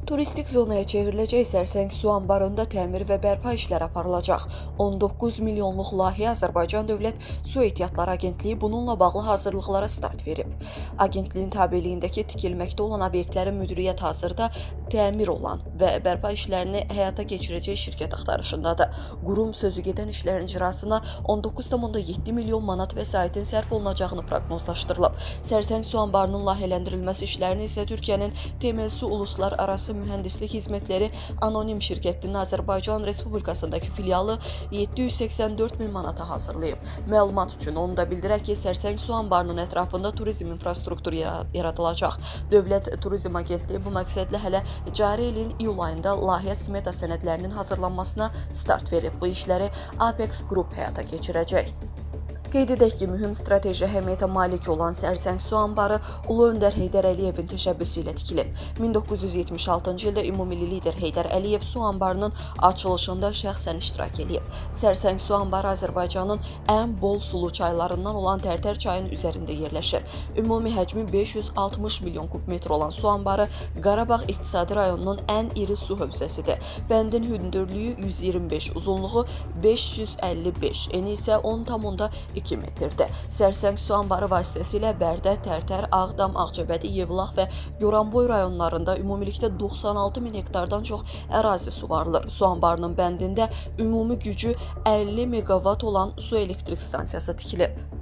Turistik zonaya çevriləcək Sərsəng su anbarında təmir və bərpa işləri aparılacaq. 19 milyonluq layihə Azərbaycan Dövlət Su Ehtiyatları Agentliyi bununla bağlı hazırlıqlara start verib. Agentliyin tabeliyindəki tikilməkdə olan obyektlərin müdiriyyət hazırda təmir olan və bərpa işlərini həyata keçirəcək şirkət axtarışındadır. Qurum sözü gedən işlərin icrasına 19,7 milyon manat vəsaitin sərf olunacağını proqnozlaşdırılıb. Sərsəng su anbarının layihələndirilməsi işlərini isə Türkiyənin Temelsu Uluslararası Mühəndislik Hizmətləri Anonim şirkətinin Azərbaycan Respublikasındakı filialı 784 min manata hazırlayıb. Məlumat üçün onu da bildirək ki, Sərsəng su anbarının ətrafında turizm infrastrukturu yaradılacaq. Dövlət Turizm Agentliyi bu məqsədlə hələ cari ilin iyul ayında layihə smeta sənədlərinin hazırlanmasına start verib. Bu işləri Apex Group həyata keçirəcək. Qeyd edək ki, mühüm strateji əhəmiyyətə malik olan Sərsəng su anbarı Ulu Öndər Heydər Əliyevin təşəbbüsü ilə tikilib. 1976-cı ildə ümummilli lider Heydər Əliyev su anbarının açılışında şəxsən iştirak edib. Sərsəng su anbarı Azərbaycanın ən bol sulu çaylarından olan Tərtər çayının üzərində yerləşir. Ümumi həcmi 560 milyon kubmetr olan su anbarı Qarabağ iqtisadi rayonunun ən iri su hövzəsidir. Bəndin hündürlüyü 125, uzunluğu 555, eni isə 10,2 metrdir. Sərsəng su anbarı vasitəsilə Bərdə, Tərtər, Ağdam, Ağcabədi, Yevlax və Goranboy rayonlarında ümumilikdə 96 min hektardan çox ərazi suvarılır. Su anbarının bəndində ümumi gücü 50 meqavat olan su elektrik stansiyası tikilib.